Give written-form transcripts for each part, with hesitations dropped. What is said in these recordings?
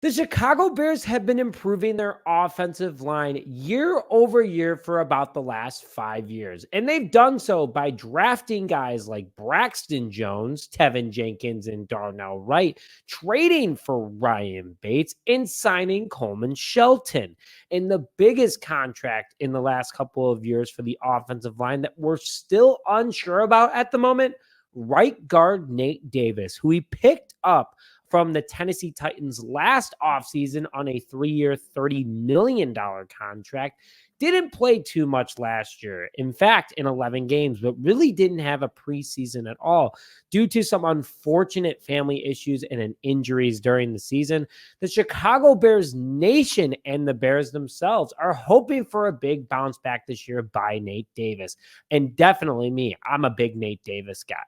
The Chicago Bears have been improving their offensive line year over year for about the last 5 years. And they've done so by drafting guys like Braxton Jones, Tevin Jenkins, and Darnell Wright, trading for Ryan Bates, and signing Coleman Shelton. And the biggest contract in the last couple of years for the offensive line that we're still unsure about at the moment, right guard Nate Davis, who he picked up from the Tennessee Titans last offseason on a 3-year, $30 million contract. Didn't play too much last year. In fact, in 11 games, but really didn't have a preseason at all due to some unfortunate family issues and injuries during the season. The Chicago Bears nation and the Bears themselves are hoping for a big bounce back this year by Nate Davis. And definitely me. I'm a big Nate Davis guy.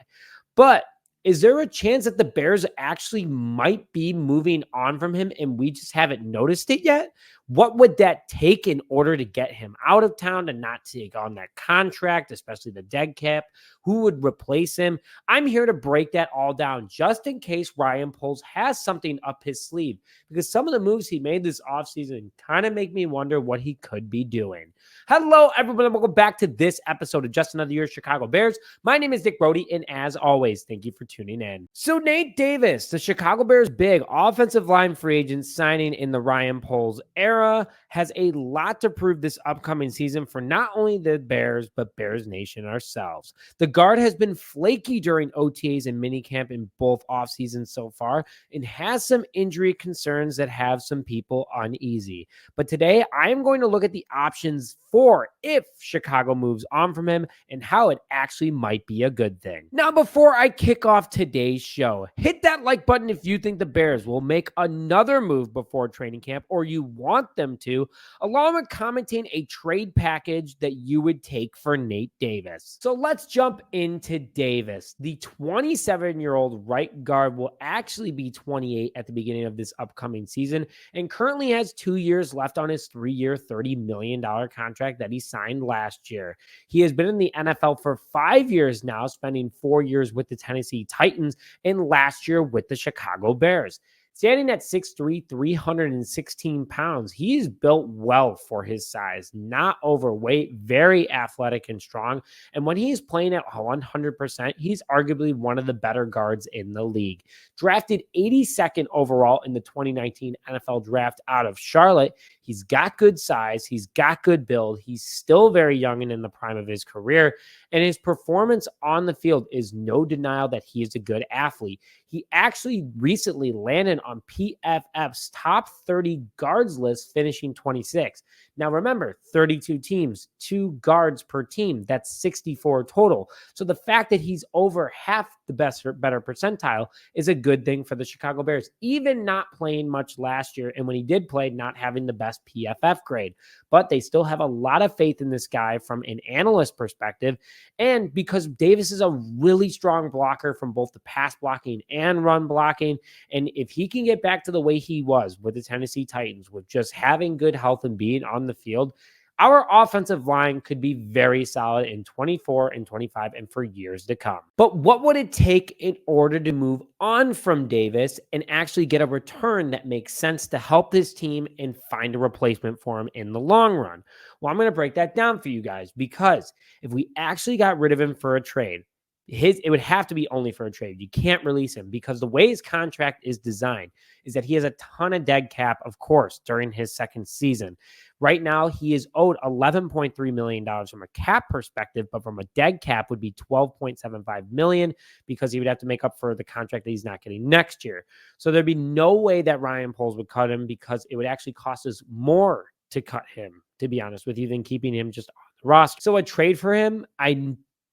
But is there a chance that the Bears actually might be moving on from him and we just haven't noticed it yet? What would that take in order to get him out of town and not take on that contract, especially the dead cap? Who would replace him? I'm here to break that all down just in case Ryan Poles has something up his sleeve, because some of the moves he made this offseason kind of make me wonder what he could be doing. Hello, everybody. Welcome back to this episode of Just Another Year Chicago Bears. My name is Nick Brody, and as always, thank you for tuning in. So Nate Davis, the Chicago Bears' big offensive line free agent signing in the Ryan Poles era, has a lot to prove this upcoming season for not only the Bears, but Bears Nation ourselves. The guard has been flaky during OTAs and minicamp in both offseasons so far and has some injury concerns that have some people uneasy. But today, I am going to look at the options for if Chicago moves on from him and how it actually might be a good thing. Now, before I kick off today's show, hit that like button if you think the Bears will make another move before training camp or you want them to, along with commenting a trade package that you would take for Nate Davis. So let's jump into Davis. The 27-year-old right guard will actually be 28 at the beginning of this upcoming season and currently has 2 years left on his 3-year, $30 million contract that he signed last year. He has been in the NFL for 5 years now, spending 4 years with the Tennessee Titans and last year with the Chicago Bears. Standing at 6'3", 316 pounds, he's built well for his size, not overweight, very athletic and strong. And when he's playing at 100%, he's arguably one of the better guards in the league. Drafted 82nd overall in the 2019 NFL draft out of Charlotte, he's got good size, he's got good build, he's still very young and in the prime of his career, and his performance on the field is no denial that he is a good athlete. He actually recently landed on PFF's top 30 guards list, finishing 26. Now remember, 32 teams, 2 guards per team. That's 64 total. So the fact that he's over half the better percentile is a good thing for the Chicago Bears, even not playing much last year. And when he did play, not having the best PFF grade. But they still have a lot of faith in this guy from an analyst perspective. And because Davis is a really strong blocker from both the pass blocking and run blocking. And if he can get back to the way he was with the Tennessee Titans, with just having good health and being on the field, our offensive line could be very solid in 24 and 25 and for years to come. But what would it take in order to move on from Davis and actually get a return that makes sense to help this team and find a replacement for him in the long run? Well, I'm going to break that down for you guys, because if we actually got rid of him for a trade, it would have to be only for a trade. You can't release him, because the way his contract is designed is that he has a ton of dead cap, of course, during his second season. Right now, he is owed $11.3 million from a cap perspective, but from a dead cap would be $12.75 million, because he would have to make up for the contract that he's not getting next year. So there'd be no way that Ryan Poles would cut him, because it would actually cost us more to cut him, to be honest with you, than keeping him just on the roster. So a trade for him,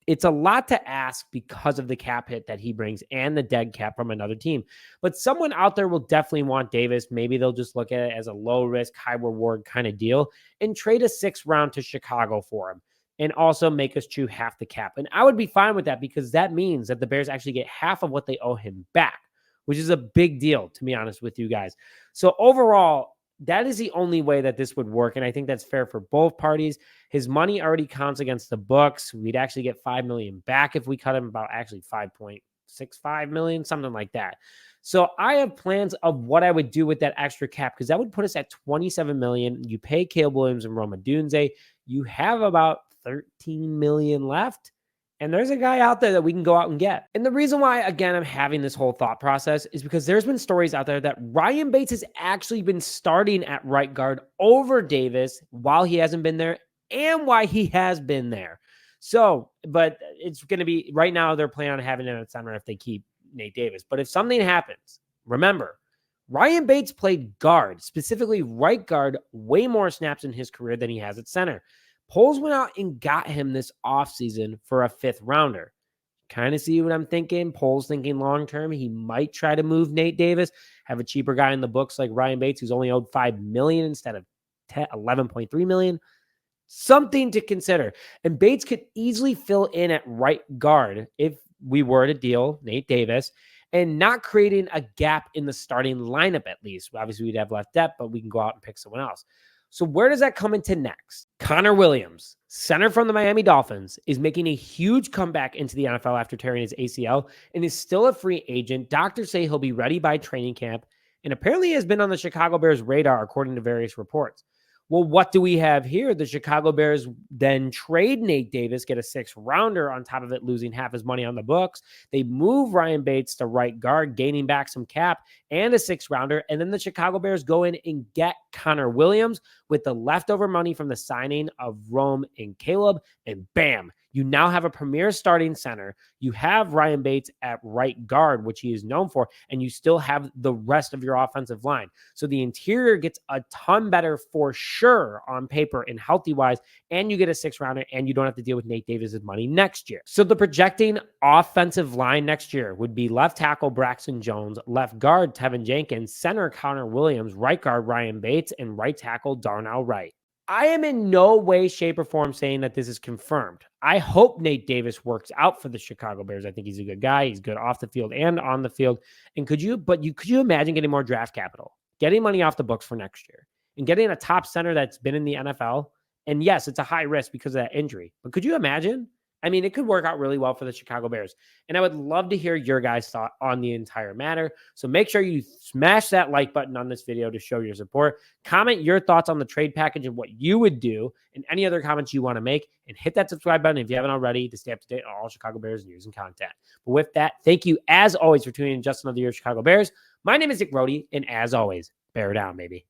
it's a lot to ask because of the cap hit that he brings and the dead cap from another team. But someone out there will definitely want Davis. Maybe they'll just look at it as a low risk, high reward kind of deal and trade a 6th round to Chicago for him and also make us chew half the cap. And I would be fine with that, because that means that the Bears actually get half of what they owe him back, which is a big deal, to be honest with you guys. So overall, that is the only way that this would work. And I think that's fair for both parties. His money already counts against the books. We'd actually get $5 million back if we cut him, about actually $5.65 million, something like that. So I have plans of what I would do with that extra cap because that would put us at 27 million. You pay Caleb Williams and Roma Dunze. You have about 13 million left. And there's a guy out there that we can go out and get. And the reason why, again, I'm having this whole thought process is because there's been stories out there that Ryan Bates has actually been starting at right guard over Davis while he hasn't been there and why he has been there. So, but it's going to be right now they're planning on having him at center if they keep Nate Davis. But if something happens, remember, Ryan Bates played guard, specifically right guard, way more snaps in his career than he has at center. Poles went out and got him this offseason for a 5th rounder. Kind of see what I'm thinking. Poles thinking long-term. He might try to move Nate Davis, have a cheaper guy in the books like Ryan Bates, who's only owed $5 million instead of $11.3 million. Something to consider. And Bates could easily fill in at right guard if we were to deal Nate Davis and not creating a gap in the starting lineup at least. Obviously, we'd have left depth, but we can go out and pick someone else. So where does that come into next? Conor Williams, center from the Miami Dolphins, is making a huge comeback into the NFL after tearing his ACL and is still a free agent. Doctors say he'll be ready by training camp and apparently has been on the Chicago Bears' radar according to various reports. Well, what do we have here? The Chicago Bears then trade Nate Davis, get a 6th rounder on top of it, losing half his money on the books. They move Ryan Bates to right guard, gaining back some cap and a 6th rounder. And then the Chicago Bears go in and get Conor Williams with the leftover money from the signing of Rome and Caleb. And bam, you now have a premier starting center. You have Ryan Bates at right guard, which he is known for, and you still have the rest of your offensive line. So the interior gets a ton better for sure on paper and healthy-wise, and you get a 6th rounder, and you don't have to deal with Nate Davis's money next year. So the projecting offensive line next year would be left tackle Braxton Jones, left guard Tevin Jenkins, center Conor Williams, right guard Ryan Bates, and right tackle Darnell Wright. I am in no way, shape, or form saying that this is confirmed. I hope Nate Davis works out for the Chicago Bears. I think he's a good guy. He's good off the field and on the field. And could you imagine getting more draft capital, getting money off the books for next year, and getting a top center that's been in the NFL? And yes, it's a high risk because of that injury. But could you imagine? I mean, it could work out really well for the Chicago Bears. And I would love to hear your guys' thought on the entire matter. So make sure you smash that like button on this video to show your support. Comment your thoughts on the trade package and what you would do and any other comments you want to make. And hit that subscribe button if you haven't already to stay up to date on all Chicago Bears news and content. But with that, thank you as always for tuning in just another year of Chicago Bears. My name is Nick Rhodey, and as always, bear down, baby.